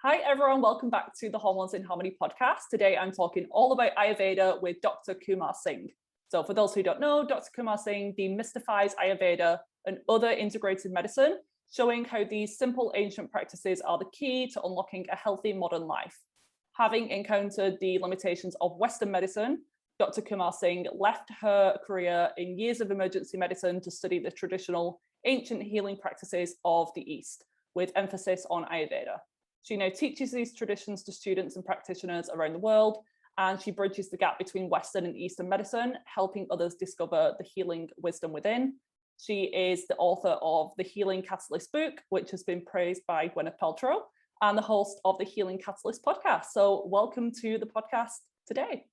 Hi everyone, welcome back to the Hormones in Harmony podcast. Today I'm talking all about Ayurveda with Dr. Kumar-Singh. So for those who don't know, Dr. Kumar-Singh demystifies Ayurveda and other integrated medicine, showing how these simple ancient practices are the key to unlocking a healthy modern life. Having encountered the limitations of Western medicine, Dr. Kumar-Singh left her career in years of emergency medicine to study the traditional ancient healing practices of the East, with emphasis on Ayurveda. She now teaches these traditions to students and practitioners around the world, and she bridges the gap between Western and Eastern medicine, helping others discover the healing wisdom within. She is the author of the Healing Catalyst book, which has been praised by Gwyneth Paltrow, and the host of the Healing Catalyst podcast. So welcome to the podcast today.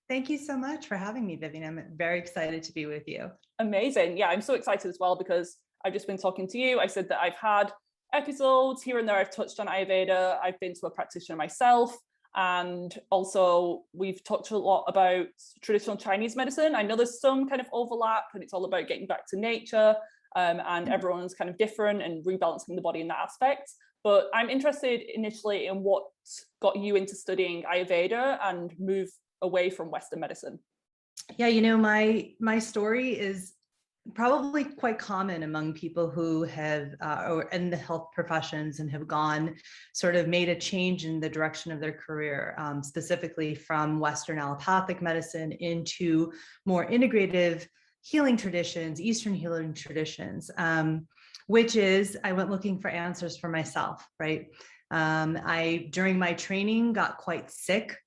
Thank you so much for having me, Vivian. I'm very excited to be with you. Amazing. Yeah, I'm so excited as well because I've just been talking to you. I said that I've had episodes here and there. I've touched on Ayurveda. I've been to a practitioner myself. And also we've talked a lot about traditional Chinese medicine. I know there's some kind of overlap and it's all about getting back to nature and everyone's kind of different and rebalancing the body in that aspect. But I'm interested initially in what got you into studying Ayurveda and move away from Western medicine. Yeah, you know, my story is probably quite common among people who have or in the health professions and have made a change in the direction of their career, specifically from Western allopathic medicine into more integrative healing traditions, Eastern healing traditions, which is I went looking for answers for myself, right? I, during my training, got quite sick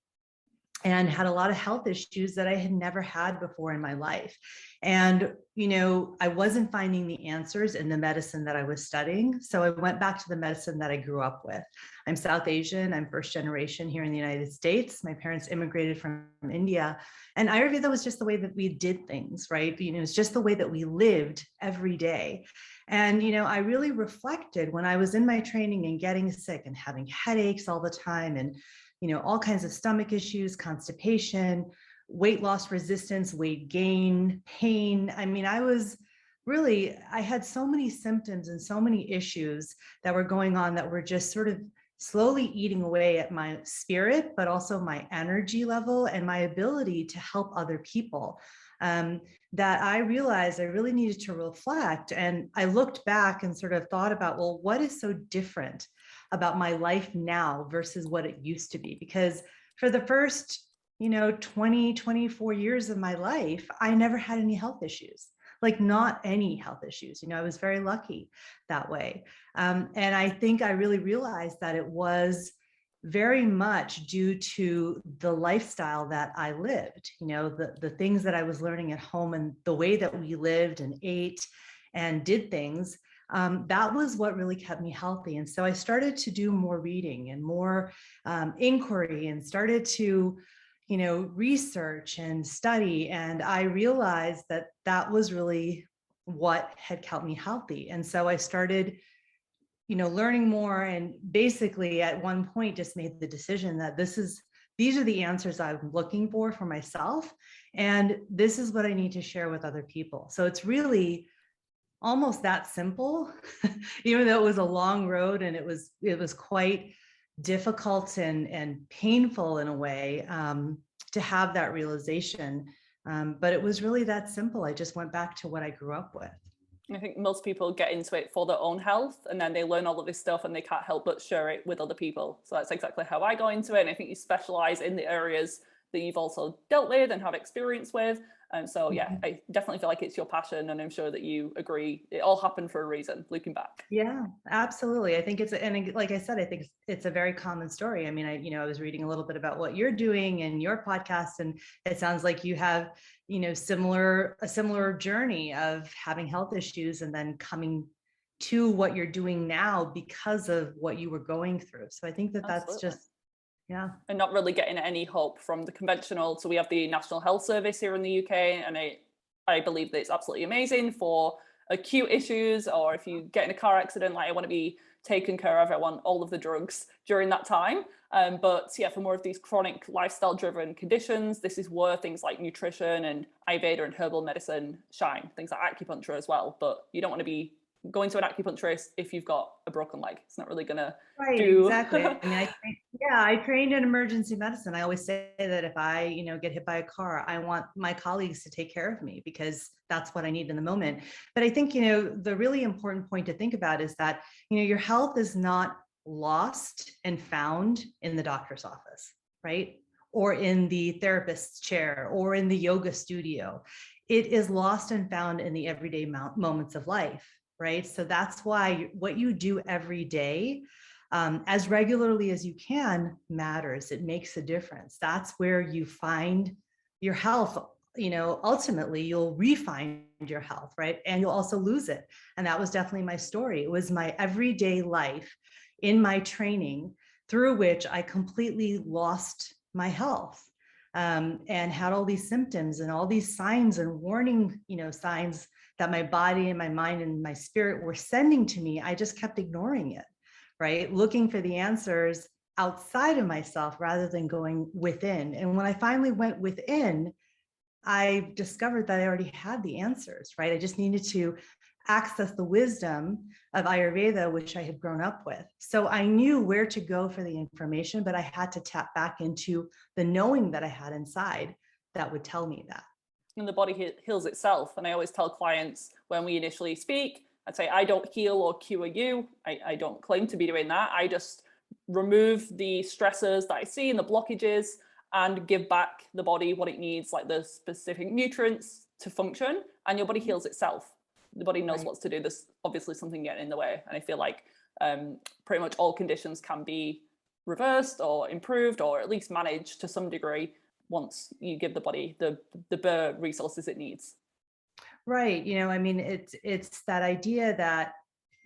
and had a lot of health issues that I had never had before in my life. And, you know, I wasn't finding the answers in the medicine that I was studying. So I went back to the medicine that I grew up with. I'm South Asian. I'm first generation here in the United States. My parents immigrated from India. And Ayurveda was just the way that we did things, right? You know, it's just the way that we lived every day. And, you know, I really reflected when I was in my training and getting sick and having headaches all the time and, you know, all kinds of stomach issues, constipation, weight loss resistance, weight gain, pain. I mean, I had so many symptoms and so many issues that were going on that were just sort of slowly eating away at my spirit, but also my energy level and my ability to help other people. That I realized I really needed to reflect. And I looked back and sort of thought about, well, what is so different about my life now versus what it used to be? Because for the first, 20, 24 years of my life, I never had any health issues, like not any health issues. I was very lucky that way. And I think I really realized that it was very much due to the lifestyle that I lived, the things that I was learning at home and the way that we lived and ate and did things. That was what really kept me healthy. And so I started to do more reading and more inquiry and started to, research and study. And I realized that that was really what had kept me healthy. And so I started, learning more, and basically at one point just made the decision that these are the answers I'm looking for myself. And this is what I need to share with other people. So it's really almost that simple, even though it was a long road and it was quite difficult and painful in a way to have that realization. But it was really that simple. I just went back to what I grew up with. I think most people get into it for their own health and then they learn all of this stuff and they can't help but share it with other people. So that's exactly how I got into it. And I think you specialize in the areas that you've also dealt with and have experience with. And so, yeah, I definitely feel like it's your passion, and I'm sure that you agree. It all happened for a reason, looking back. Yeah, absolutely. I think and like I said, I think it's a very common story. I mean, I was reading a little bit about what you're doing in your podcast, and it sounds like you have, a similar journey of having health issues and then coming to what you're doing now because of what you were going through. So I think that's just, yeah. And not really getting any hope from the conventional. So we have the National Health Service here in the UK, and I believe that it's absolutely amazing for acute issues, or if you get in a car accident, like I want to be taken care of, I want all of the drugs during that time. But yeah, for more of these chronic lifestyle driven conditions, this is where things like nutrition and Ayurveda and herbal medicine shine, things like acupuncture as well. But you don't want to be going to an acupuncturist if you've got a broken leg. It's not really gonna Right, do. exactly. I mean, I trained in emergency medicine. I always say that if I, get hit by a car, I want my colleagues to take care of me because that's what I need in the moment. But I think, the really important point to think about is that, your health is not lost and found in the doctor's office, right? Or in the therapist's chair or in the yoga studio. It is lost and found in the everyday moments of life, right? So that's why what you do every day, as regularly as you can, matters. It makes a difference. That's where you find your health. Ultimately you'll refine your health, right? And you'll also lose it. And that was definitely my story. It was my everyday life in my training through which I completely lost my health, and had all these symptoms and all these signs and warning, signs that my body and my mind and my spirit were sending to me. I just kept ignoring it, right? Looking for the answers outside of myself rather than going within. And when I finally went within, I discovered that I already had the answers, right? I just needed to access the wisdom of Ayurveda, which I had grown up with. So I knew where to go for the information, but I had to tap back into the knowing that I had inside that would tell me that. And the body heals itself. And I always tell clients when we initially speak, I'd say, I don't heal or cure you. I don't claim to be doing that. I just remove the stressors that I see and the blockages and give back the body what it needs, like the specific nutrients to function, and your body heals itself. The body knows what to do. There's obviously something getting in the way. And I feel like pretty much all conditions can be reversed or improved or at least managed to some degree once you give the body the resources it needs. Right. It's that idea that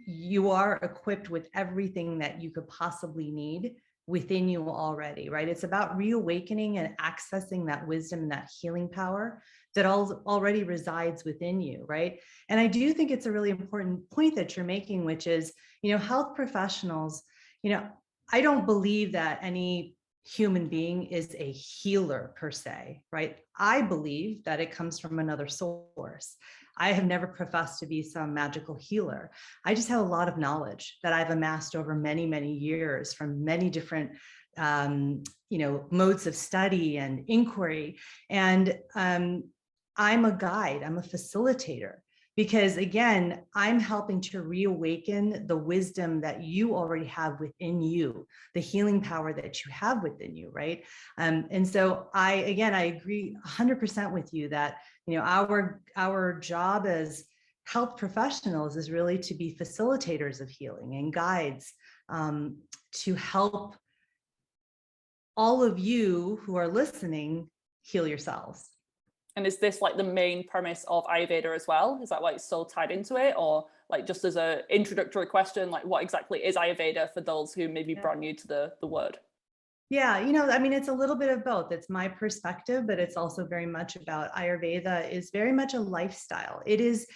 you are equipped with everything that you could possibly need within you already, right? It's about reawakening and accessing that wisdom and that healing power that already resides within you, right? And I do think it's a really important point that you're making, which is, health professionals, I don't believe that any human being is a healer per se, right? I believe that it comes from another source. I have never professed to be some magical healer. I just have a lot of knowledge that I've amassed over many, many years from many different, modes of study and inquiry. And I'm a guide, I'm a facilitator. Because again, I'm helping to reawaken the wisdom that you already have within you, the healing power that you have within you, right? And so I agree 100% with you that, our job as health professionals is really to be facilitators of healing and guides, to help all of you who are listening heal yourselves. And is this like the main premise of Ayurveda as well? Is that why it's so tied into it? Or like just as an introductory question, like what exactly is Ayurveda for those who may be brand new to the word? Yeah, it's a little bit of both. It's my perspective, but it's also very much about Ayurveda is very much a lifestyle. It is,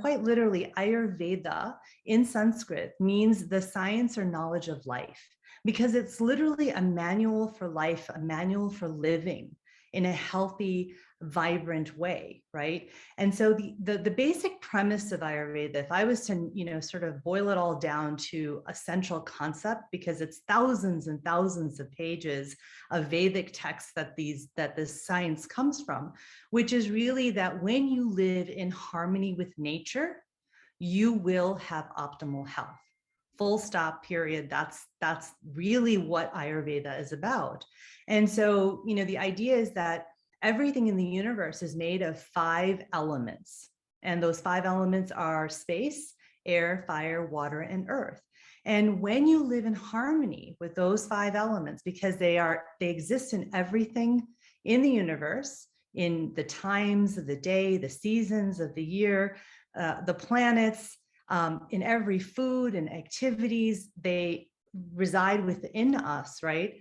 quite literally Ayurveda in Sanskrit means the science or knowledge of life, because it's literally a manual for life, a manual for living in a healthy, vibrant way, right? And so the basic premise of Ayurveda, if I was to, sort of boil it all down to a central concept, because it's thousands and thousands of pages of Vedic texts that this science comes from, which is really that when you live in harmony with nature, you will have optimal health. Full stop, period. That's really what Ayurveda is about. And so, the idea is that everything in the universe is made of 5 elements. And those 5 elements are space, air, fire, water, and earth. And when you live in harmony with those 5 elements, because they exist in everything in the universe, in the times of the day, the seasons of the year, the planets, in every food and activities, they reside within us, right?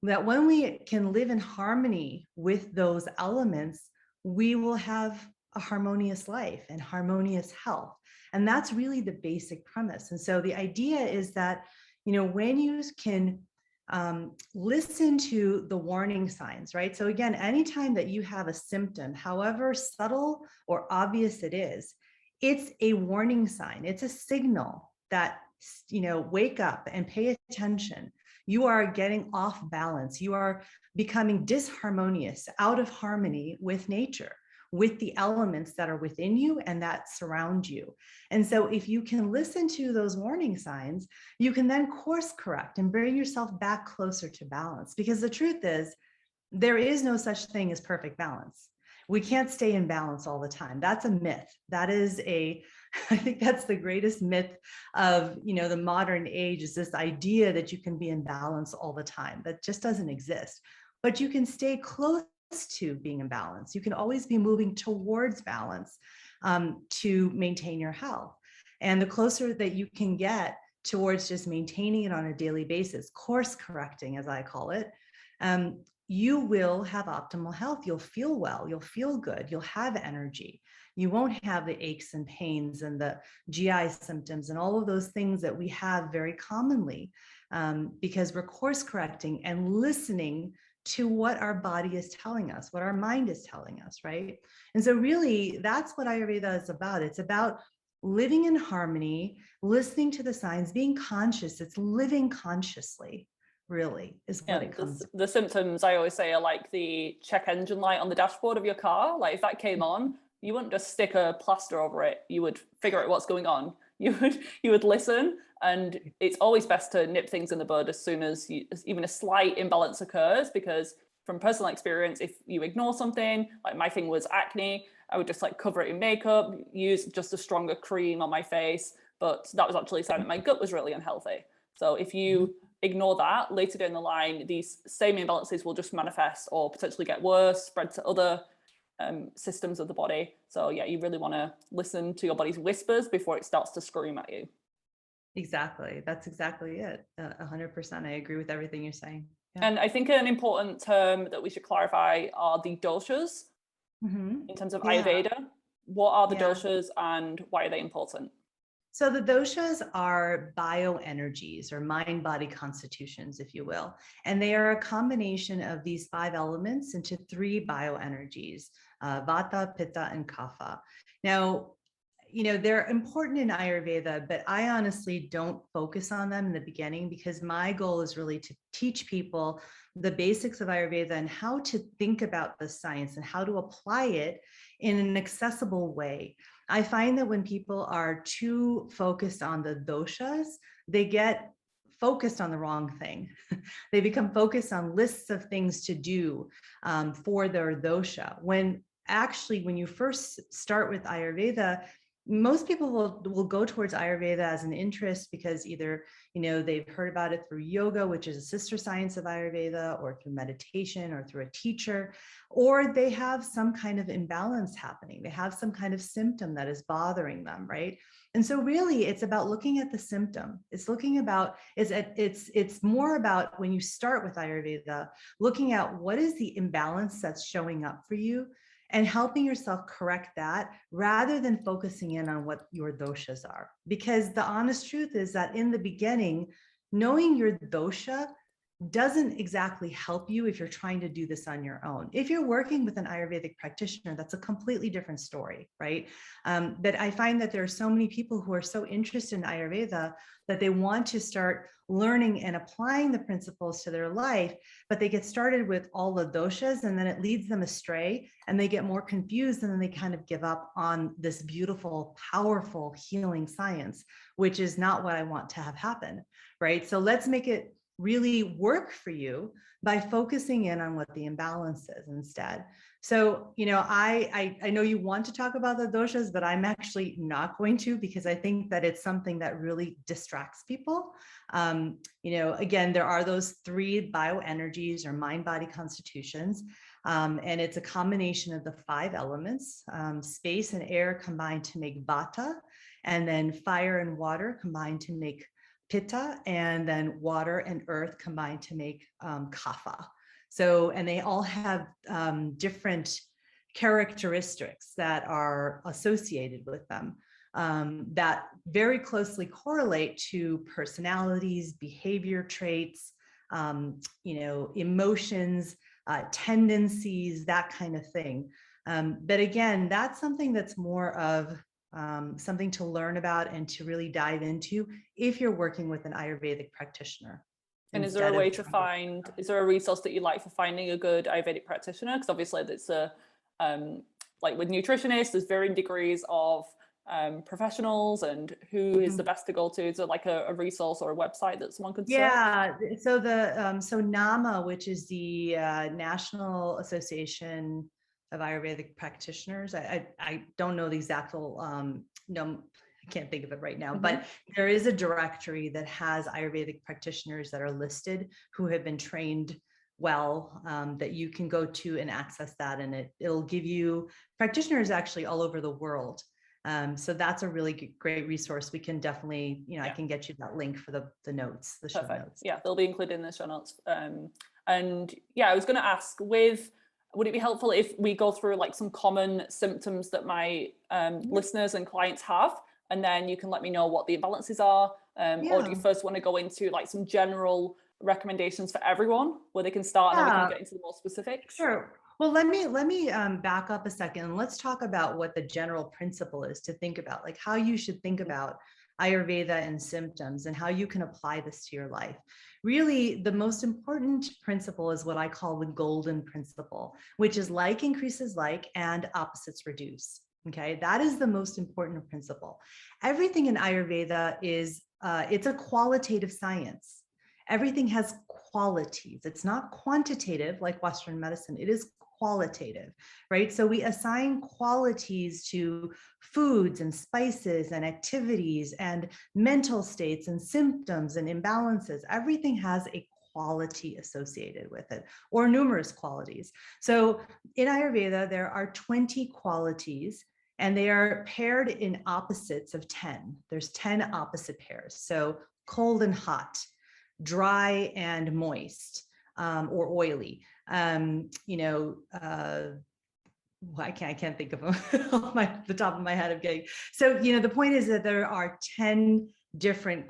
That when we can live in harmony with those elements, we will have a harmonious life and harmonious health. And that's really the basic premise. And so the idea is that, when you can listen to the warning signs, right? So again, anytime that you have a symptom, however subtle or obvious it is, it's a warning sign. It's a signal that, wake up and pay attention. You are getting off balance. You are becoming disharmonious, out of harmony with nature, with the elements that are within you and that surround you. And so if you can listen to those warning signs, you can then course correct and bring yourself back closer to balance. Because the truth is, there is no such thing as perfect balance. We can't stay in balance all the time. That's a myth. That is I think that's the greatest myth of, the modern age, is this idea that you can be in balance all the time. That just doesn't exist. But you can stay close to being in balance. You can always be moving towards balance to maintain your health. And the closer that you can get towards just maintaining it on a daily basis, course correcting, as I call it, you will have optimal health. You'll feel well, you'll feel good, you'll have energy. You won't have the aches and pains and the GI symptoms and all of those things that we have very commonly, because we're course correcting and listening to what our body is telling us, what our mind is telling us, right? And so really, that's what Ayurveda is about. It's about living in harmony, listening to the signs, being conscious. It's living consciously, really, is what it comes to. The symptoms, I always say, are like the check engine light on the dashboard of your car. Like if that came on, you wouldn't just stick a plaster over it. You would figure out what's going on. You would listen, and it's always best to nip things in the bud as soon as even a slight imbalance occurs, because from personal experience, if you ignore something, like my thing was acne, I would just like cover it in makeup, use just a stronger cream on my face, but that was actually a sign that my gut was really unhealthy. So if you ignore that, later down the line, these same imbalances will just manifest or potentially get worse, spread to other systems of the body. So yeah, you really want to listen to your body's whispers before it starts to scream at you. Exactly. That's exactly it. 100%. I agree with everything you're saying. Yeah. And I think an important term that we should clarify are the doshas. In terms of Ayurveda. What are the doshas and why are they important? So the doshas are bioenergies, or mind-body constitutions, if you will. And they are a combination of these 5 elements into 3 bioenergies, vata, pitta, and kapha. Now, they're important in Ayurveda, but I honestly don't focus on them in the beginning, because my goal is really to teach people the basics of Ayurveda and how to think about the science and how to apply it in an accessible way. I find that when people are too focused on the doshas, they get focused on the wrong thing. They become focused on lists of things to do for their dosha. When actually, when you first start with Ayurveda, most people will go towards Ayurveda as an interest because either, they've heard about it through yoga, which is a sister science of Ayurveda, or through meditation, or through a teacher, or they have some kind of imbalance happening. They have some kind of symptom that is bothering them, right? And so really it's about looking at the symptom. It's more about, when you start with Ayurveda, looking at what is the imbalance that's showing up for you, and helping yourself correct that, rather than focusing in on what your doshas are. Because the honest truth is that in the beginning, knowing your dosha doesn't exactly help you if you're trying to do this on your own. If you're working with an Ayurvedic practitioner, that's a completely different story, right? But I find that there are so many people who are so interested in Ayurveda that they want to start learning and applying the principles to their life, but they get started with all the doshas, and then it leads them astray, and they get more confused, and then they kind of give up on this beautiful, powerful healing science, which is not what I want to have happen, right? So let's make it really work for you by focusing in on what the imbalance is instead. So, I know you want to talk about the doshas, but I'm actually not going to, because I think that it's something that really distracts people. Again, there are those 3 bioenergies, or mind-body constitutions, and it's a combination of the 5 elements. Space and air combined to make vata, and then fire and water combined to make pitta, and then water and earth combined to make kapha. So, and they all have different characteristics that are associated with them that very closely correlate to personalities, behavior traits, emotions, tendencies, that kind of thing. But again, that's something that's more of something to learn about and to really dive into if you're working with an Ayurvedic practitioner. And is there a way to find, is there a resource that you like for finding a good Ayurvedic practitioner? Because obviously it's a, like with nutritionists, there's varying degrees of professionals and who is the best to go to. Is there like a resource or a website that someone could search? Yeah, so the so NAMA, which is the National Association of Ayurvedic Practitioners, I don't know the exact no, I can't think of it right now, but there is a directory that has Ayurvedic practitioners that are listed who have been trained well, that you can go to and access that, and it'll give you practitioners actually all over the world. So that's a really great resource. We can definitely, I can get you that link for the notes, the show notes. Yeah, they'll be included in the show notes. And yeah, I was going to ask, would it be helpful if we go through like some common symptoms that my listeners and clients have, and then you can let me know what the imbalances are? Or do you first want to go into like some general recommendations for everyone where they can start, and then we can get into the more specifics? Sure. Well, let me back up a second and let's talk about what the general principle is to think about, like how you should think about Ayurveda and symptoms and how you can apply this to your life. Really, the most important principle is what I call the golden principle, which is like increases like and opposites reduce. Okay, that is the most important principle. Everything in Ayurveda is, it's a qualitative science. Everything has qualities. It's not quantitative like Western medicine. It is qualitative, right? So we assign qualities to foods and spices and activities and mental states and symptoms and imbalances. Everything has a quality associated with it, or numerous qualities. So in Ayurveda, there are 20 qualities, and they are paired in opposites of 10. There's 10 opposite pairs. So cold and hot, dry and moist, or oily. I can't think of them off the top of my head. So the point is that there are 10 different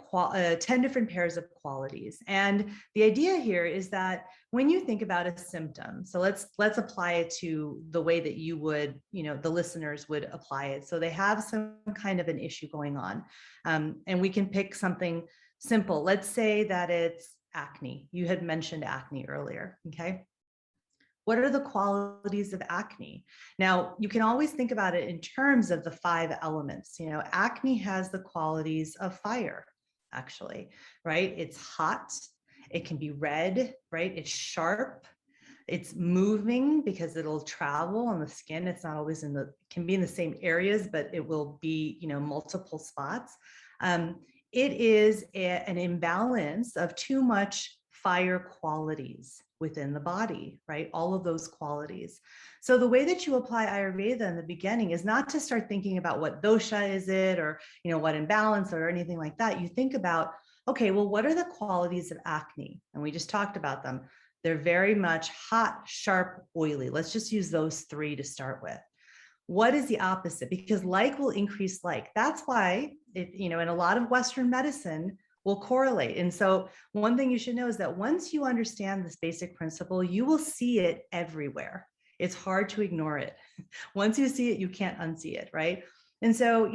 pairs of qualities, and the idea here is that when you think about a symptom, so let's apply it to the way that you would, the listeners would apply it. So they have some kind of an issue going on, and we can pick something simple. Let's say that it's acne. You had mentioned acne earlier. Okay. What are the qualities of acne? Now, you can always think about it in terms of the 5 elements. Acne has the qualities of fire, actually, right? It's hot. It can be red, right? It's sharp. It's moving because it'll travel on the skin. It's not always can be in the same areas, but it will be, multiple spots. It is an imbalance of too much fire qualities within the body, right? All of those qualities. So the way that you apply Ayurveda in the beginning is not to start thinking about what dosha is it, or, what imbalance or anything like that. You think about, okay, well, what are the qualities of acne? And we just talked about them. They're very much hot, sharp, oily. Let's just use those 3 to start with. What is the opposite? Because like will increase like. That's why, in a lot of Western medicine will correlate. And so one thing you should know is that once you understand this basic principle, you will see it everywhere. It's hard to ignore it. Once you see it, you can't unsee it, right? And so,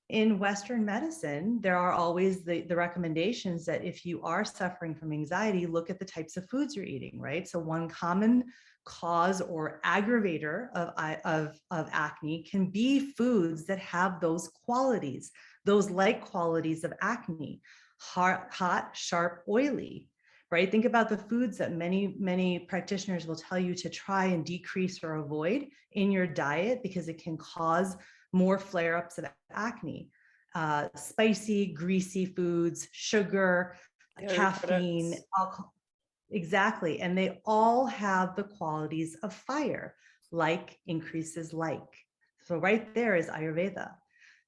in Western medicine, there are always the recommendations that if you are suffering from anxiety, look at the types of foods you're eating, right? So one common cause or aggravator of acne can be foods that have those qualities, those like qualities of acne: hot, sharp, oily, right? Think about the foods that many practitioners will tell you to try and decrease or avoid in your diet because it can cause more flare-ups of acne. Spicy, greasy foods, sugar, caffeine, alcohol. Exactly. And they all have the qualities of fire, like increases like. So right there is Ayurveda.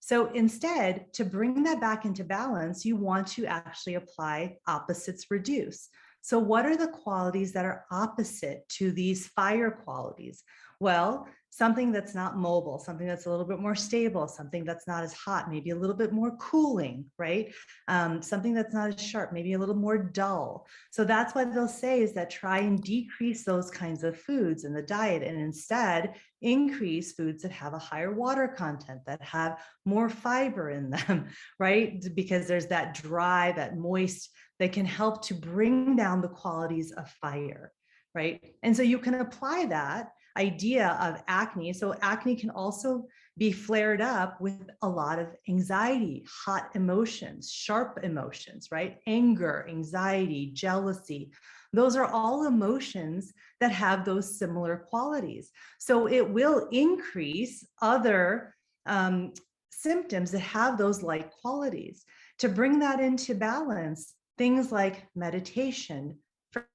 So instead, to bring that back into balance, you want to actually apply opposites reduce. So what are the qualities that are opposite to these fire qualities? Well, something that's not mobile, something that's a little bit more stable, something that's not as hot, maybe a little bit more cooling, right? Something that's not as sharp, maybe a little more dull. So that's what they'll say is that try and decrease those kinds of foods in the diet and instead increase foods that have a higher water content, that have more fiber in them, right? Because there's that dry, that moist that can help to bring down the qualities of fire, right? And so you can apply that idea of acne. So acne can also be flared up with a lot of anxiety, hot emotions, sharp emotions, right? Anger, anxiety, jealousy. Those are all emotions that have those similar qualities. So it will increase other symptoms that have those like qualities. To bring that into balance, things like meditation,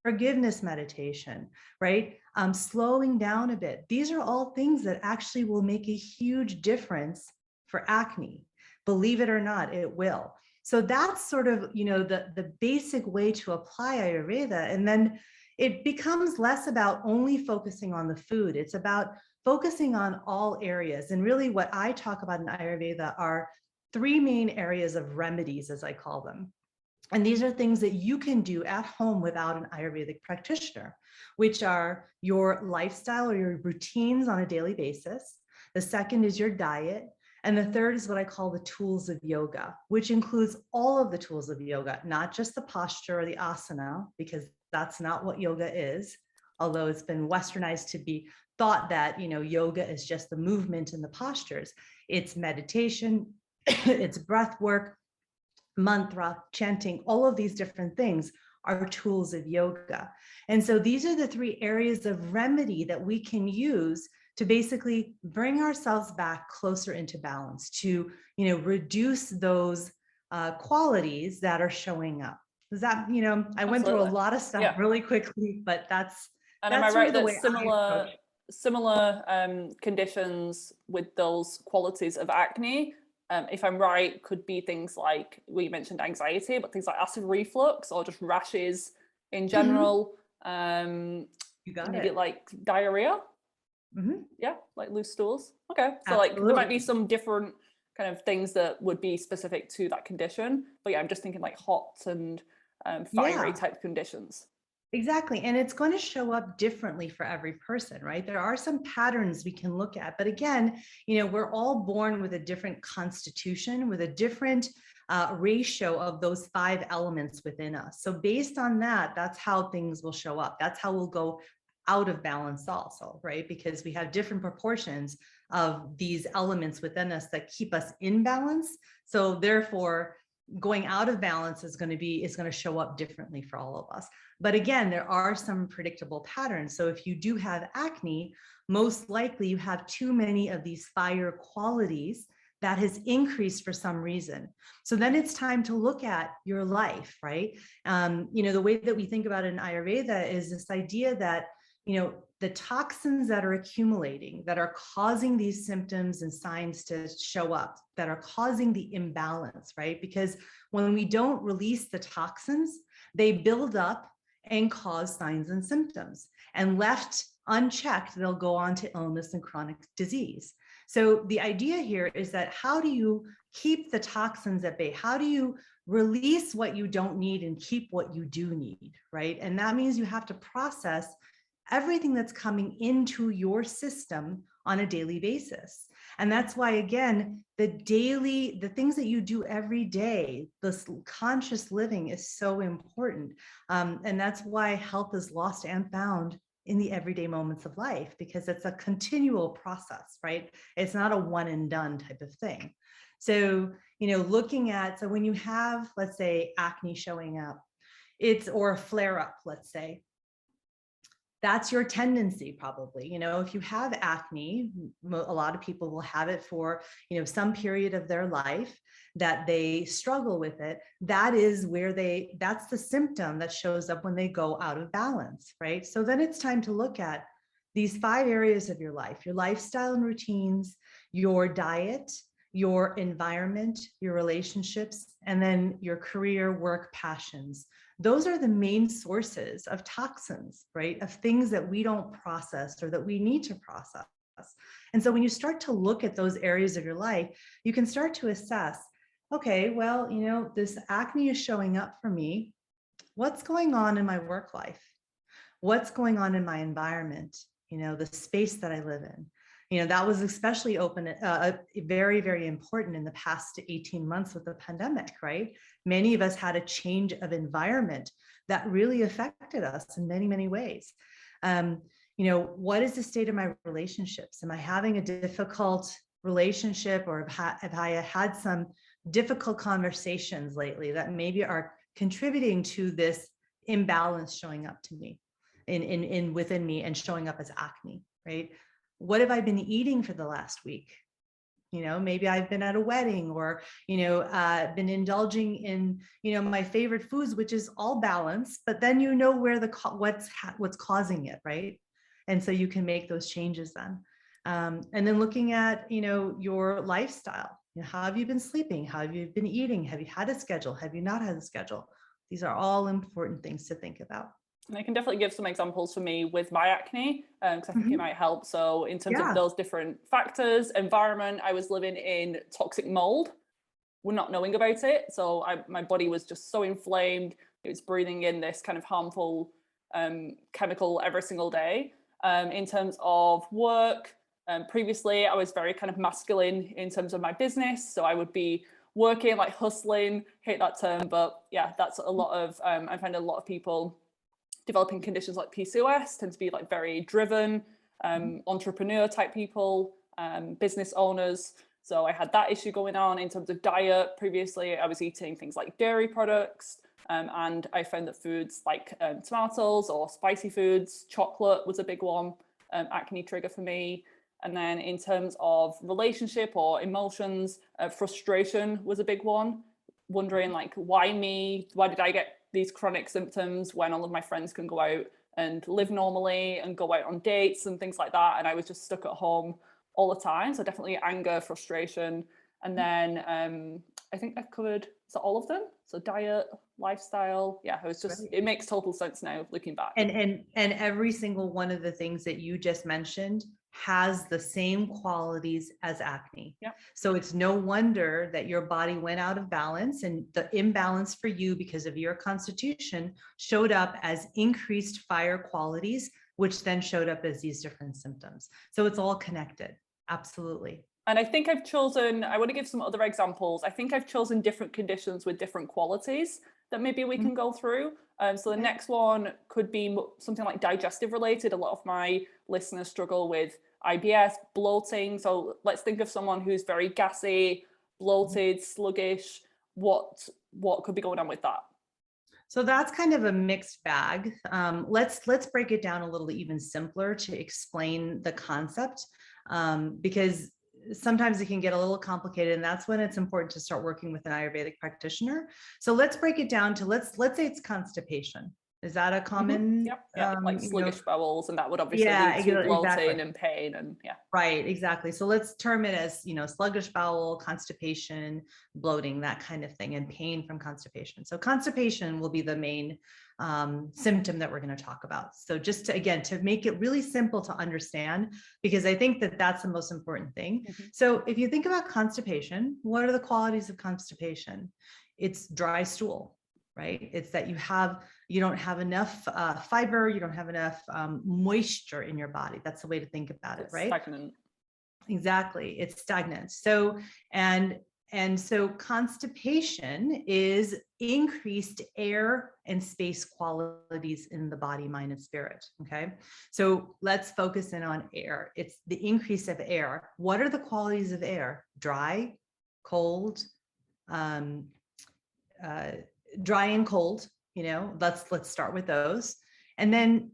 forgiveness meditation, right? Slowing down a bit. These are all things that actually will make a huge difference for acne. Believe it or not, it will. So that's sort of, the basic way to apply Ayurveda. And then it becomes less about only focusing on the food. It's about focusing on all areas. And really what I talk about in Ayurveda are three main areas of remedies, as I call them. And these are things that you can do at home without an Ayurvedic practitioner, which are your lifestyle or your routines on a daily basis. The second is your diet. And the third is what I call the tools of yoga, which includes all of the tools of yoga, not just the posture or the asana, because that's not what yoga is. Although it's been westernized to be thought that, yoga is just the movement and the postures. It's meditation, it's breath work, mantra, chanting, all of these different things are tools of yoga. And so these are the three areas of remedy that we can use to basically bring ourselves back closer into balance, to, reduce those qualities that are showing up. Does that, I went through a lot of stuff really quickly, but that's and am I right the that way similar conditions with those qualities of acne, if I'm right, could be things like, you mentioned anxiety, but things like acid reflux or just rashes in general. You got maybe it. like diarrhea. Yeah, like loose stools. Okay, so like there might be some different kind of things that would be specific to that condition, but yeah, I'm just thinking like hot and fiery type conditions. Exactly. And it's going to show up differently for every person, right? There are some patterns we can look at, but again, we're all born with a different constitution, with a different ratio of those 5 elements within us. So based on that, that's how things will show up. That's how we'll go out of balance also, right? Because we have different proportions of these elements within us that keep us in balance. So therefore, going out of balance is going to show up differently for all of us. But again, there are some predictable patterns. So if you do have acne, most likely you have too many of these fire qualities that has increased for some reason. So then it's time to look at your life, right? The way that we think about it in Ayurveda is this idea that, the toxins that are accumulating, that are causing these symptoms and signs to show up, that are causing the imbalance, right? Because when we don't release the toxins, they build up and cause signs and symptoms. And left unchecked, they'll go on to illness and chronic disease. So the idea here is that how do you keep the toxins at bay? How do you release what you don't need and keep what you do need, right? And that means you have to process everything that's coming into your system on a daily basis. And that's why, again, the things that you do every day, this conscious living is so important. And that's why health is lost and found in the everyday moments of life, because it's a continual process, right? It's not a one and done type of thing. So, looking at, so when you have, let's say, acne showing up, or a flare up, let's say, that's your tendency probably. If you have acne, a lot of people will have it for, some period of their life that they struggle with it. That is that's the symptom that shows up when they go out of balance, right? So then it's time to look at these 5 areas of your life: your lifestyle and routines, your diet, your environment, your relationships, and then your career, work, passions. those are the main sources of toxins, right? Of things that we don't process or that we need to process. And so when you start to look at those areas of your life, you can start to assess, okay, well, you know, this acne is showing up for me. What's going on in my work life? What's going on in my environment? You know, the space that I live in. You know, that was especially very, very important in the past 18 months with the pandemic, right? Many of us had a change of environment that really affected us in many, many ways. You know, what is the state of my relationships? Am I having a difficult relationship, or have I had some difficult conversations lately that maybe are contributing to this imbalance showing up to me within me and showing up as acne, right? What have I been eating for the last week? You know, maybe I've been at a wedding, or, you know, been indulging in, you know, my favorite foods, which is all balanced, but then you know where what's causing it, right? And so you can make those changes then. And then looking at, you know, your lifestyle. You know, how have you been sleeping? How have you been eating? Have you had a schedule? Have you not had a schedule? These are all important things to think about. And I can definitely give some examples for me with my acne, because I think it might help. So in terms of those different factors, environment, I was living in toxic mold, we're not knowing about it. So my body was just so inflamed. It was breathing in this kind of harmful chemical every single day. In terms of work, previously I was very kind of masculine in terms of my business. So I would be working, like hustling, hate that term, but yeah, that's a lot of, I find a lot of people developing conditions like PCOS tend to be like very driven, entrepreneur type people, business owners. So I had that issue going on in terms of diet. Previously, I was eating things like dairy products, and I found that foods like tomatoes or spicy foods, chocolate was a big one, acne trigger for me. And then in terms of relationship or emotions, frustration was a big one. Wondering like, why me? Why did I get these chronic symptoms when all of my friends can go out and live normally and go out on dates and things like that? And I was just stuck at home all the time. So definitely anger, frustration. And then I think I've covered, so all of them. So diet, lifestyle. Yeah, it was just, it makes total sense now looking back. And every single one of the things that you just mentioned has the same qualities as acne. Yeah. So it's no wonder that your body went out of balance, and the imbalance for you because of your constitution showed up as increased fire qualities, which then showed up as these different symptoms. So it's all connected. Absolutely. And I think I've chosen, I want to give some other examples. I think I've chosen different conditions with different qualities that maybe we can go through. So the next one could be something like digestive related. A lot of my listeners struggle with IBS, bloating. So let's think of someone who's very gassy, bloated, sluggish. What could be going on with that? So that's kind of a mixed bag. Let's break it down a little even simpler to explain the concept, because sometimes it can get a little complicated, and that's when it's important to start working with an Ayurvedic practitioner. So let's break it down to, let's say it's constipation. Is that a common? Yep. Like sluggish bowels, and that would obviously lead to bloating and pain, and Right, exactly. So let's term it as, you know, sluggish bowel, constipation, bloating, that kind of thing, and pain from constipation. So constipation will be the main symptom that we're going to talk about. So just to, again, to make it really simple to understand, because I think that that's the most important thing. So if you think about constipation, what are the qualities of constipation? It's dry stool, right? It's that you don't have enough fiber, you don't have enough moisture in your body. That's the way to think about it, right? Stagnant. Exactly, it's stagnant. So, and so constipation is increased air and space qualities in the body, mind, and spirit. Okay, so let's focus in on air. It's the increase of air. What are the qualities of air? Dry, cold, dry and cold. You know, let's start with those. And then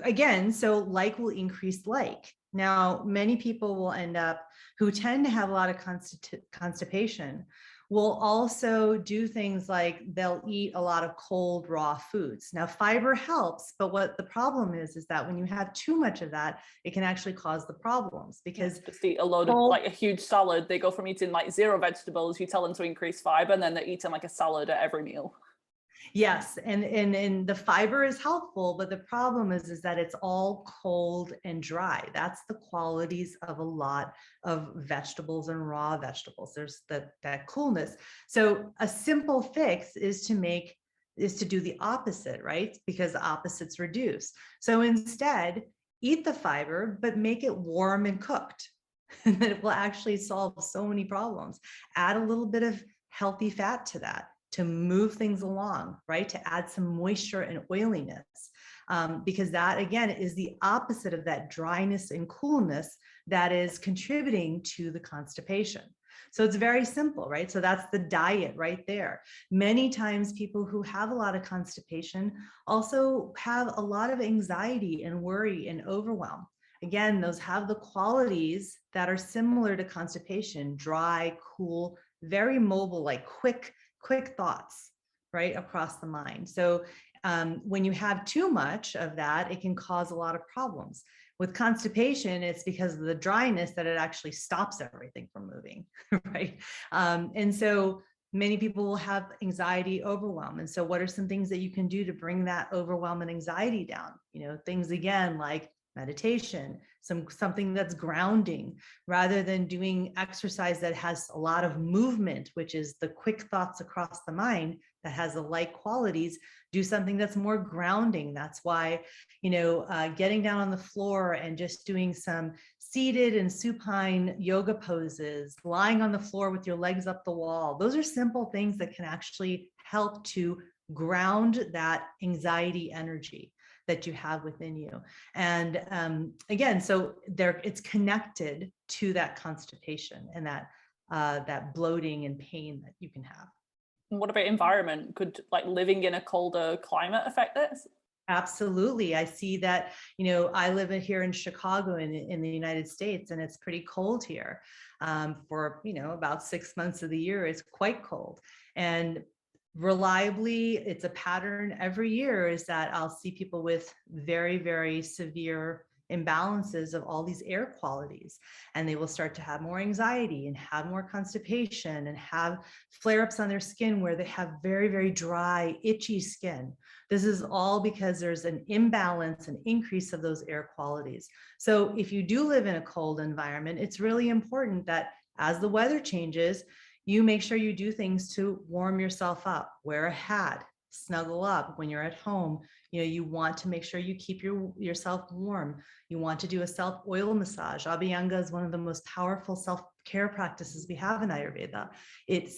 again, so like will increase like. Now, many people will end up who tend to have a lot of constipation will also do things like they'll eat a lot of cold raw foods. Now, fiber helps, but what the problem is that when you have too much of that, it can actually cause the problems, because just eat a load of like a huge salad. They go from eating like 0 vegetables, you tell them to increase fiber, and then they're eating like a salad at every meal. Yes, and the fiber is helpful, but the problem is that it's all cold and dry. That's the qualities of a lot of vegetables and raw vegetables. There's that coolness. So a simple fix is to do the opposite, right? Because the opposites reduce. So instead, eat the fiber, but make it warm and cooked. And then it will actually solve so many problems. Add a little bit of healthy fat to that, to move things along, right? To add some moisture and oiliness, because that again is the opposite of that dryness and coolness that is contributing to the constipation. So it's very simple, right? So that's the diet right there. Many times people who have a lot of constipation also have a lot of anxiety and worry and overwhelm. Again, those have the qualities that are similar to constipation: dry, cool, very mobile, like quick thoughts, right, across the mind. So when you have too much of that, it can cause a lot of problems. With constipation, it's because of the dryness that it actually stops everything from moving, right? And so many people will have anxiety, overwhelm. And so what are some things that you can do to bring that overwhelm and anxiety down? Things again, like meditation, something that's grounding, rather than doing exercise that has a lot of movement, which is the quick thoughts across the mind that has the light qualities. Do something that's more grounding. That's why, getting down on the floor and just doing some seated and supine yoga poses, lying on the floor with your legs up the wall. Those are simple things that can actually help to ground that anxiety energy that you have within you. And again, so it's connected to that constipation and that bloating and pain that you can have. And what about environment? Could like living in a colder climate affect this? Absolutely. I see that, I live here in Chicago in the United States, and it's pretty cold here. For, about 6 months of the year, it's quite cold. And reliably, it's a pattern every year, is that I'll see people with very, very severe imbalances of all these air qualities, and they will start to have more anxiety and have more constipation and have flare-ups on their skin where they have very, very dry, itchy skin. This is all because there's an imbalance, an increase of those air qualities. So if you do live in a cold environment, it's really important that as the weather changes, you make sure you do things to warm yourself up. Wear a hat, snuggle up when you're at home. You want to make sure you keep yourself warm. You want to do a self-oil massage. Abhyanga is one of the most powerful self-care practices we have in Ayurveda. It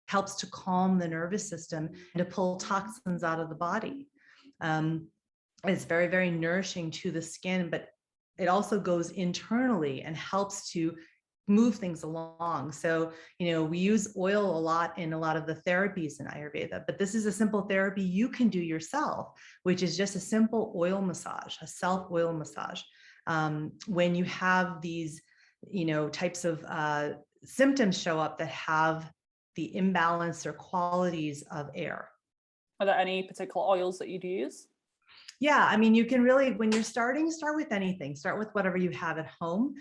helps to calm the nervous system and to pull toxins out of the body. It's very, very nourishing to the skin, but it also goes internally and helps to move things along. So, we use oil a lot in a lot of the therapies in Ayurveda, but this is a simple therapy you can do yourself, which is just a simple oil massage, a self-oil massage. When you have these, types of symptoms show up that have the imbalance or qualities of air. Are there any particular oils that you'd use? Yeah, I mean, you can really, when you're starting, start with anything. Start with whatever you have at home.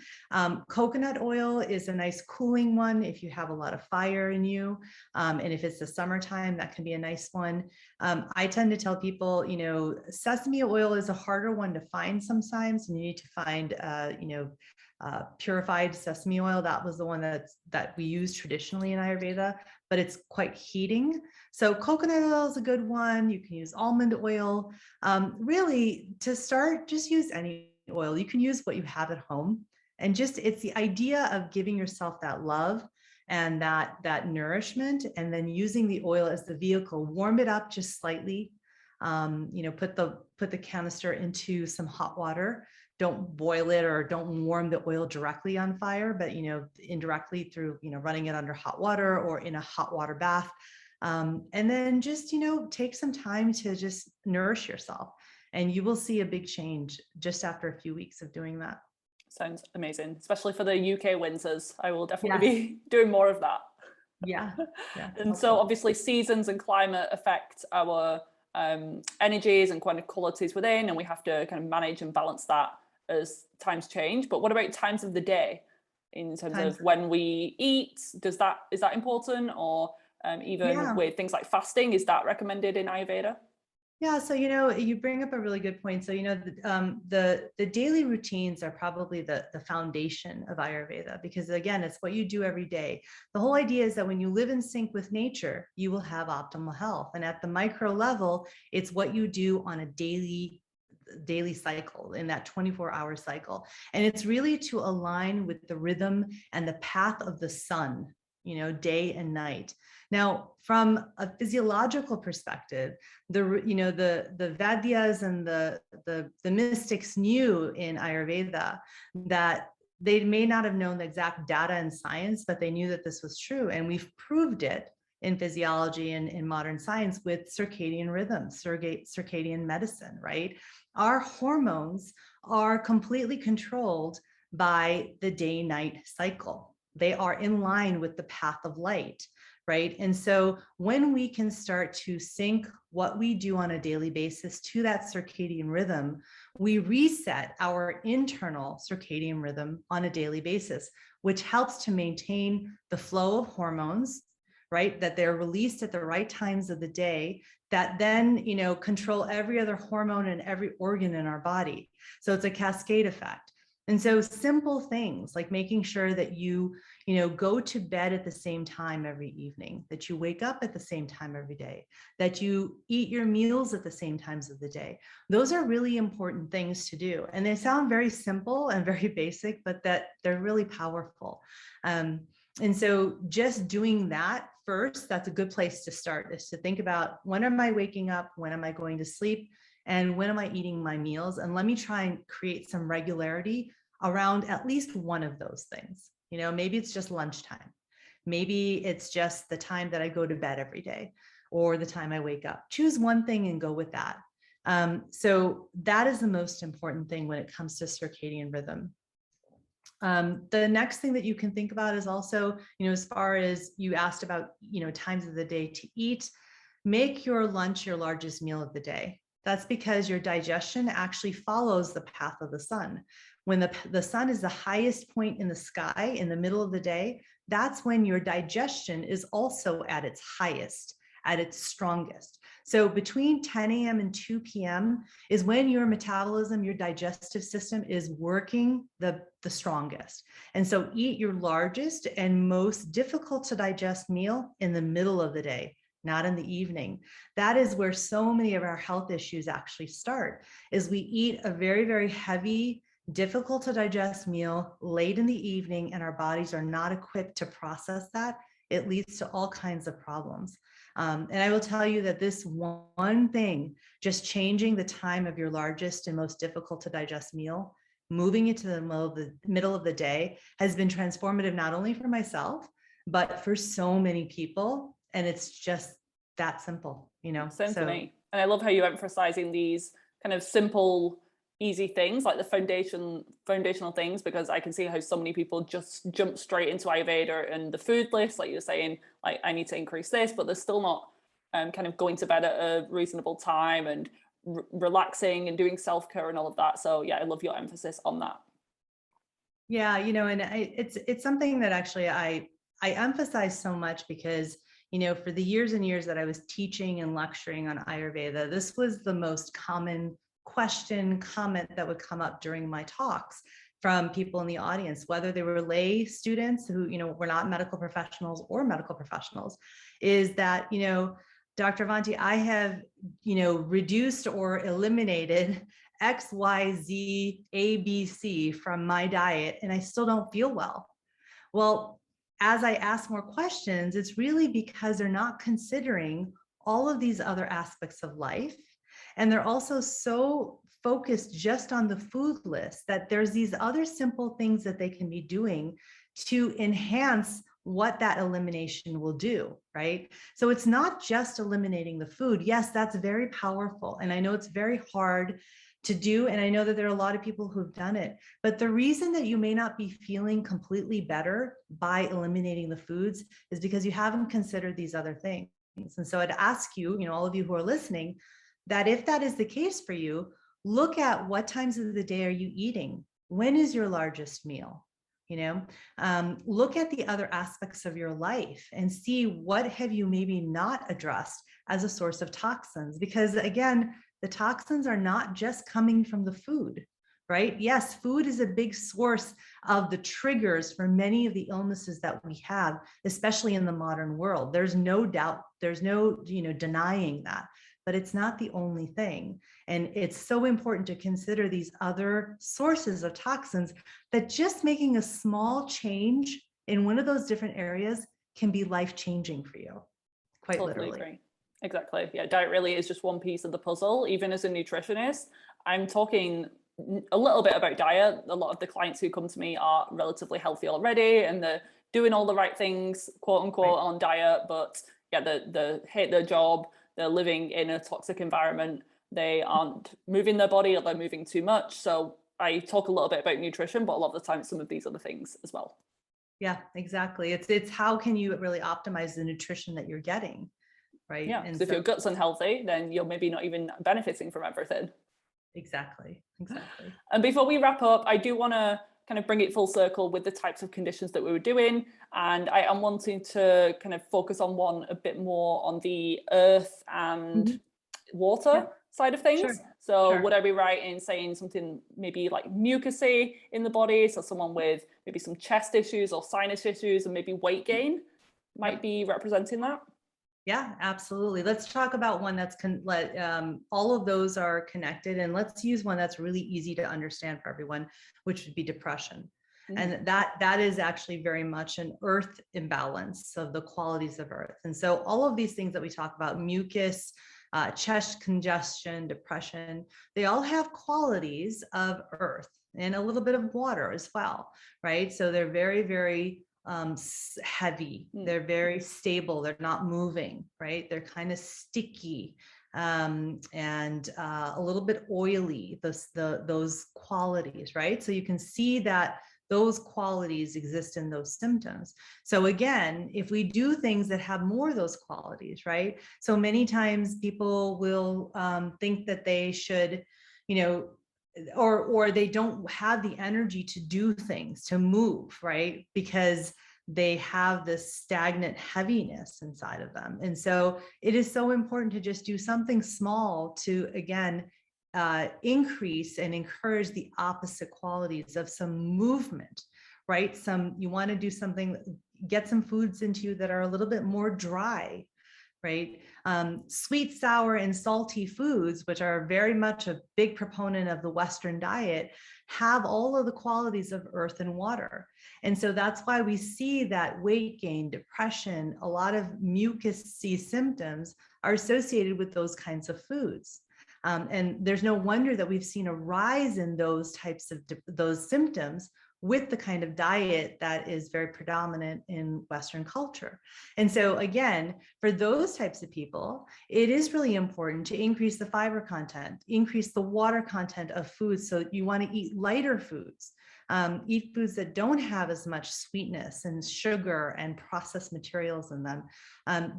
Coconut oil is a nice cooling one if you have a lot of fire in you. And if it's the summertime, that can be a nice one. I tend to tell people, sesame oil is a harder one to find sometimes, and you need to find, purified sesame oil. That was the one that we use traditionally in Ayurveda, but it's quite heating. So coconut oil is a good one. You can use almond oil. Really, to start, just use any oil. You can use what you have at home. And it's the idea of giving yourself that love and that nourishment, and then using the oil as the vehicle. Warm it up just slightly. Put the canister into some hot water. Don't boil it or don't warm the oil directly on fire, but indirectly through running it under hot water or in a hot water bath. And then just take some time to just nourish yourself, and you will see a big change just after a few weeks of doing that. Sounds amazing, especially for the UK winters. I will definitely be doing more of that. Yeah. And so obviously seasons and climate affect our energies and kind of qualities within, and we have to kind of manage and balance that as times change. But what about times of the day in terms of when we eat? Is that important, or even with things like fasting? Is that recommended in Ayurveda? Yeah, so you bring up a really good point. So the daily routines are probably the foundation of Ayurveda, because again, it's what you do every day. The whole idea is that when you live in sync with nature, you will have optimal health. And at the micro level, it's what you do on a daily cycle, in that 24-hour cycle. And it's really to align with the rhythm and the path of the sun, day and night. Now, from a physiological perspective, the Vadyas and the mystics knew in Ayurveda that they may not have known the exact data and science, but they knew that this was true. And we've proved it in physiology and in modern science with circadian rhythms, circadian medicine, right? Our hormones are completely controlled by the day-night cycle. They are in line with the path of light, right? And so when we can start to sync what we do on a daily basis to that circadian rhythm, we reset our internal circadian rhythm on a daily basis, which helps to maintain the flow of hormones, right? That they're released at the right times of the day, that then, control every other hormone and every organ in our body. So it's a cascade effect. And so simple things like making sure that you go to bed at the same time every evening, that you wake up at the same time every day, that you eat your meals at the same times of the day. Those are really important things to do. And they sound very simple and very basic, but that they're really powerful. And so just doing that first, that's a good place to start, is to think about, when am I waking up? When am I going to sleep? And when am I eating my meals? And let me try and create some regularity around at least one of those things. Maybe it's just lunchtime. Maybe it's just the time that I go to bed every day, or the time I wake up. Choose one thing and go with that. So that is the most important thing when it comes to circadian rhythm. The next thing that you can think about is also, as far as you asked about, times of the day to eat, make your lunch your largest meal of the day. That's because your digestion actually follows the path of the sun. When the sun is the highest point in the sky in the middle of the day, that's when your digestion is also at its highest, at its strongest. So between 10 a.m. and 2 p.m. is when your metabolism, your digestive system is working the strongest. And so eat your largest and most difficult to digest meal in the middle of the day, not in the evening. That is where so many of our health issues actually start, is we eat a very, very heavy, difficult to digest meal late in the evening, and our bodies are not equipped to process that. It leads to all kinds of problems. And I will tell you that this one thing, just changing the time of your largest and most difficult to digest meal, moving it to the middle of the day, has been transformative, not only for myself, but for so many people. And it's just that simple, Same to me. And I love how you're emphasizing these kind of simple, easy things, like the foundational things, because I can see how so many people just jump straight into Ayurveda and the food list, like you're saying, like, I need to increase this, but they're still not kind of going to bed at a reasonable time and relaxing and doing self-care and all of that. So yeah, I love your emphasis on that. Yeah, and it's something that actually I emphasize so much, because for the years and years that I was teaching and lecturing on Ayurveda, this was the most common comment that would come up during my talks from people in the audience, whether they were lay students who, were not medical professionals or medical professionals, is that, Dr. Avanti, I have, reduced or eliminated X, Y, Z, A, B, C from my diet, and I still don't feel well. Well, as I ask more questions, it's really because they're not considering all of these other aspects of life. And they're also so focused just on the food list that there's these other simple things that they can be doing to enhance what that elimination will do, right? So it's not just eliminating the food. Yes, that's very powerful. And I know it's very hard to do. And I know that there are a lot of people who've done it. But the reason that you may not be feeling completely better by eliminating the foods is because you haven't considered these other things. And so I'd ask you, all of you who are listening, that if that is the case for you, look at what times of the day are you eating? When is your largest meal? Look at the other aspects of your life and see what have you maybe not addressed as a source of toxins, because again, the toxins are not just coming from the food, right? Yes, food is a big source of the triggers for many of the illnesses that we have, especially in the modern world. There's no doubt, there's no, denying that, but it's not the only thing. And it's so important to consider these other sources of toxins, that just making a small change in one of those different areas can be life-changing for you, quite Totally literally. agree. Exactly. Yeah, diet really is just one piece of the puzzle. Even as a nutritionist, I'm talking a little bit about diet. A lot of the clients who come to me are relatively healthy already, and they're doing all the right things, quote unquote, on diet, but yeah, they hate their job, they're living in a toxic environment, they aren't moving their body, or they're moving too much. So I talk a little bit about nutrition, but a lot of the time some of these other things as well. Yeah, exactly. It's how can you really optimize the nutrition that you're getting, right? Yeah, And because if your gut's unhealthy, then you're maybe not even benefiting from everything. Exactly. And before we wrap up, I do want to kind of bring it full circle with the types of conditions that we were doing. And I am wanting to kind of focus on one a bit more on the earth and water side of things. So would I be right in saying something maybe like mucousy in the body? So someone with maybe some chest issues or sinus issues and maybe weight gain might be representing that? Yeah, absolutely. Let's talk about one that's all of those are connected, and let's use one that's really easy to understand for everyone, which would be depression. And that is actually very much an earth imbalance of the qualities of earth. And so all of these things that we talk about, mucus, chest congestion, depression, they all have qualities of earth and a little bit of water as well, right? So they're very, very heavy, they're very stable, they're not moving, right? They're kind of sticky, and a little bit oily, those qualities, right? So you can see that those qualities exist in those symptoms. So again, if we do things that have more of those qualities, right? So many times people will think that they should, or they don't have the energy to do things, to move, right? Because they have this stagnant heaviness inside of them. And so it is so important to just do something small to, again, increase and encourage the opposite qualities of some movement, right? You want to do something, get some foods into you that are a little bit more dry, right? Sweet, sour, and salty foods, which are very much a big proponent of the Western diet, have all of the qualities of earth and water. And so that's why we see that weight gain, depression, a lot of mucousy symptoms are associated with those kinds of foods. And there's no wonder that we've seen a rise in those types of those symptoms with the kind of diet that is very predominant in Western culture. And so again, for those types of people, it is really important to increase the fiber content, increase the water content of foods. So you want to eat lighter foods, eat foods that don't have as much sweetness and sugar and processed materials in them,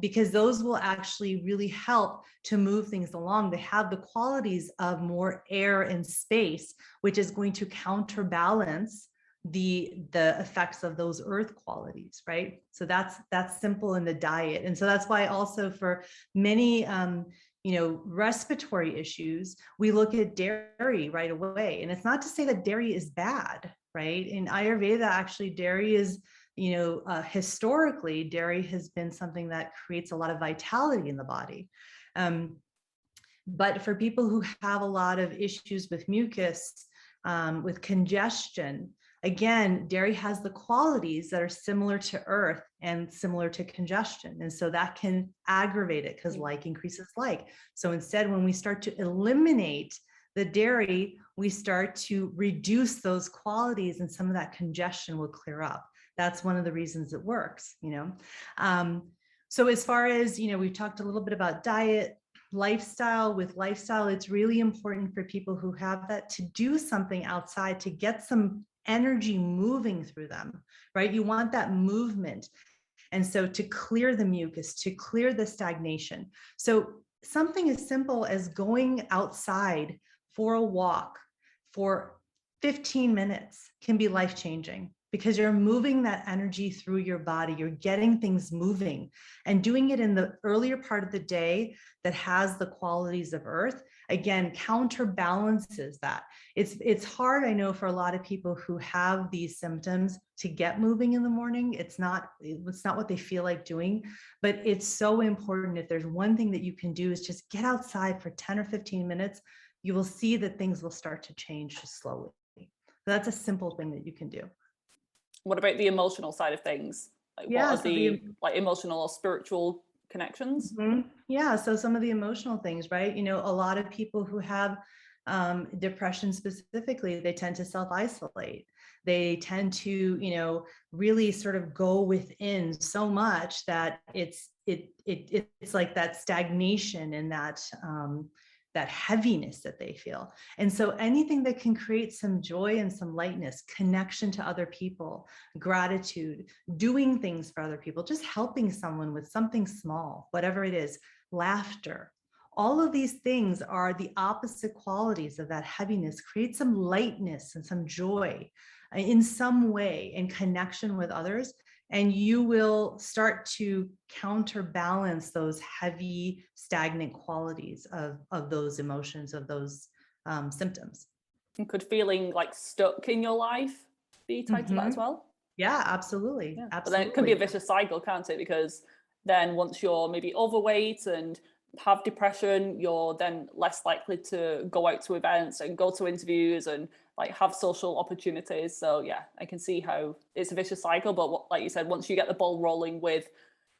because those will actually really help to move things along. They have the qualities of more air and space, which is going to counterbalance the effects of those earth qualities, right? So that's simple in the diet. And so that's why also for many respiratory issues, we look at dairy right away. And it's not to say that dairy is bad, right? In Ayurveda, actually, dairy is, historically, dairy has been something that creates a lot of vitality in the body. But for people who have a lot of issues with mucus, with congestion, again, dairy has the qualities that are similar to earth and similar to congestion. And so that can aggravate it because like increases like. So instead, when we start to eliminate the dairy, we start to reduce those qualities and some of that congestion will clear up. That's one of the reasons it works, So as far as, we've talked a little bit about diet, lifestyle. With lifestyle, it's really important for people who have that to do something outside to get some energy moving through them, right? You want that movement. And so to clear the mucus, to clear the stagnation. So something as simple as going outside for a walk for 15 minutes can be life-changing. because you're moving that energy through your body. You're getting things moving and doing it in the earlier part of the day that has the qualities of earth, again, counterbalances that. It's hard, I know, for a lot of people who have these symptoms to get moving in the morning. It's not what they feel like doing, but it's so important. If there's one thing that you can do, is just get outside for 10 or 15 minutes. You will see that things will start to change just slowly. So that's a simple thing that you can do. What about the emotional side of things? Like, Yeah, what are the like emotional or spiritual connections? Yeah, so some of the emotional things, right? You know, a lot of people who have depression specifically, they tend to self-isolate. They tend to, you know, really sort of go within so much that it's like that stagnation and that heaviness that they feel. And so anything that can create some joy and some lightness, connection to other people, gratitude, doing things for other people, just helping someone with something small, whatever it is, laughter. All of these things are the opposite qualities of that heaviness. Create some lightness and some joy in some way in connection with others, and you will start to counterbalance those heavy, stagnant qualities of those emotions, of those symptoms. And could feeling like stuck in your life be tied to that as well? Yeah, absolutely. Yeah. Absolutely. But then it could be a vicious cycle, can't it? Because then once you're maybe overweight and have depression, you're then less likely to go out to events and go to interviews and like have social opportunities. So yeah, I can see how it's a vicious cycle. But what, like you said, once you get the ball rolling with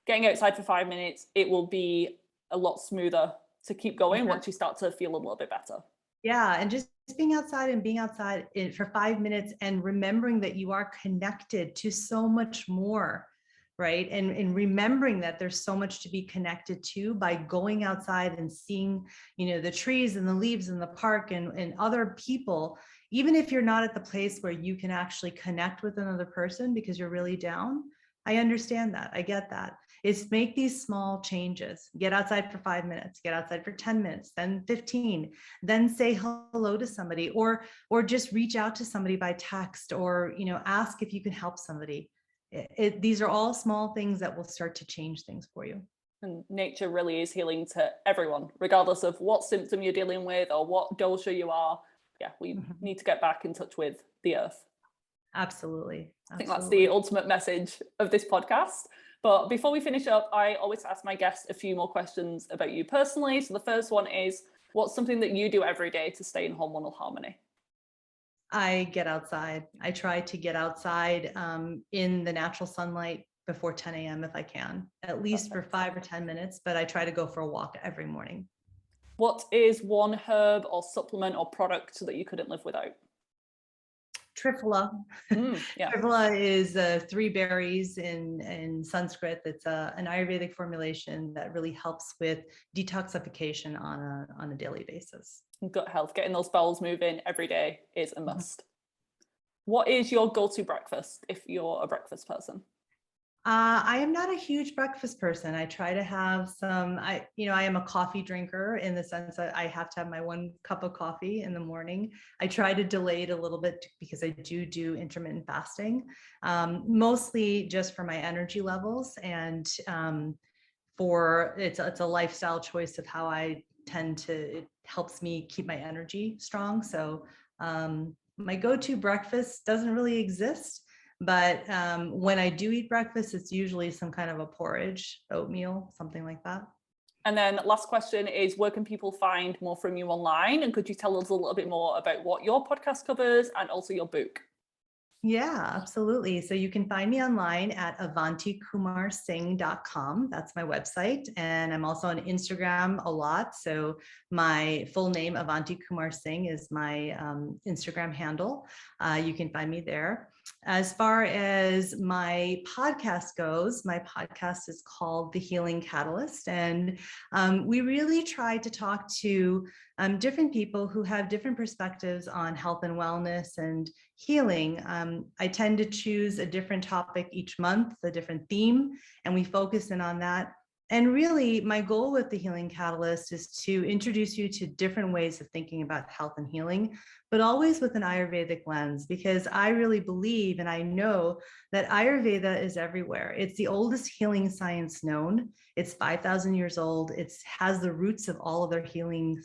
getting outside for 5 minutes, it will be a lot smoother to keep going once you start to feel a little bit better. Yeah, and just being outside and being outside for 5 minutes and remembering that you are connected to so much more, right? And remembering that there's so much to be connected to by going outside and seeing, you know, the trees and the leaves in the park and other people, even if you're not at the place where you can actually connect with another person because you're really down. I understand that. I get that. Is make these small changes. Get outside for 5 minutes, get outside for 10 minutes, then 15, then say hello to somebody, or just reach out to somebody by text, or, you know, ask if you can help somebody. These are all small things that will start to change things for you. And nature really is healing to everyone, regardless of what symptom you're dealing with or what dosha you are. Yeah, we need to get back in touch with the earth. Absolutely. I think that's the ultimate message of this podcast. But before we finish up, I always ask my guests a few more questions about you personally. So the first one is, what's something that you do every day to stay in hormonal harmony? I get outside. I try to get outside in the natural sunlight before 10 a.m. if I can, at least for 5 or 10 minutes, but I try to go for a walk every morning. What is one herb or supplement or product that you couldn't live without? Triphala. Yeah. Triphala is 3 berries in Sanskrit. It's an Ayurvedic formulation that really helps with detoxification on a daily basis. Gut health, getting those bowels moving every day is a must. What is your go-to breakfast if you're a breakfast person? I am not a huge breakfast person. I try to have some, I am a coffee drinker in the sense that I have to have my 1 cup of coffee in the morning. I try to delay it a little bit because I do intermittent fasting, mostly just for my energy levels. And it's a lifestyle choice of how I tend to, it helps me keep my energy strong. So my go-to breakfast doesn't really exist. But when I do eat breakfast, it's usually some kind of a porridge, oatmeal, something like that. And then last question is, where can people find more from you online? And could you tell us a little bit more about what your podcast covers and also your book? Yeah, absolutely. So you can find me online at avantikumarsingh.com. That's my website. And I'm also on Instagram a lot. So my full name, Avanti Kumar-Singh, is my Instagram handle. You can find me there. As far as my podcast goes, my podcast is called The Healing Catalyst. And we really try to talk to different people who have different perspectives on health and wellness and healing. I tend to choose a different topic each month, a different theme, and we focus in on that. And really, my goal with the Healing Catalyst is to introduce you to different ways of thinking about health and healing, but always with an Ayurvedic lens, because I really believe and I know that Ayurveda is everywhere. It's the oldest healing science known. It's 5,000 years old. It has the roots of all other healing,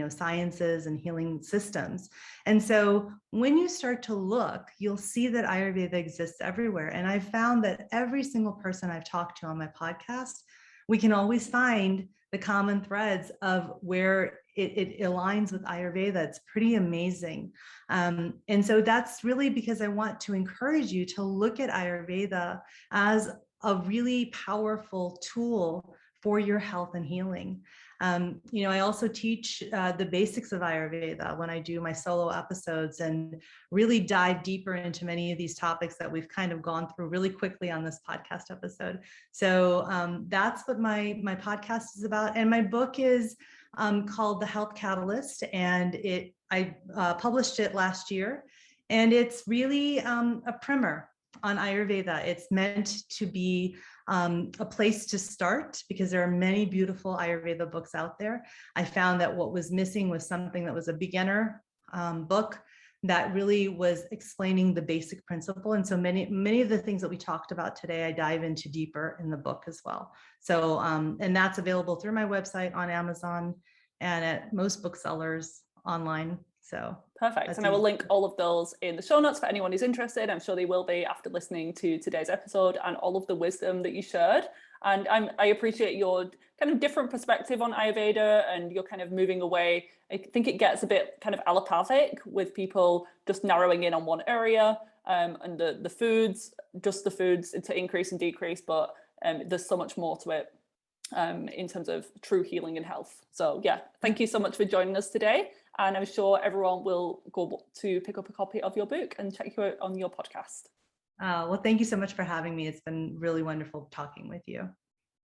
sciences and healing systems. And so when you start to look, you'll see that Ayurveda exists everywhere. And I've found that every single person I've talked to on my podcast, we can always find the common threads of where it aligns with Ayurveda. It's pretty amazing. And so that's really because I want to encourage you to look at Ayurveda as a really powerful tool for your health and healing. I also teach the basics of Ayurveda when I do my solo episodes and really dive deeper into many of these topics that we've kind of gone through really quickly on this podcast episode. So that's what my podcast is about. And my book is called The Health Catalyst, and I published it last year. And it's really a primer on Ayurveda. It's meant to be a place to start because there are many beautiful Ayurveda books out there. I found that what was missing was something that was a beginner book that really was explaining the basic principle. And so many of the things that we talked about today, I dive into deeper in the book as well. So, and that's available through my website, on Amazon, and at most booksellers online. So perfect. And I will link all of those in the show notes for anyone who's interested. I'm sure they will be after listening to today's episode and all of the wisdom that you shared. And I appreciate your kind of different perspective on Ayurveda, and you're kind of moving away. I think it gets a bit kind of allopathic with people just narrowing in on one area, and the foods to increase and decrease, but there's so much more to it in terms of true healing and health. So yeah, thank you so much for joining us today. And I'm sure everyone will go to pick up a copy of your book and check you out on your podcast. Well, thank you so much for having me. It's been really wonderful talking with you.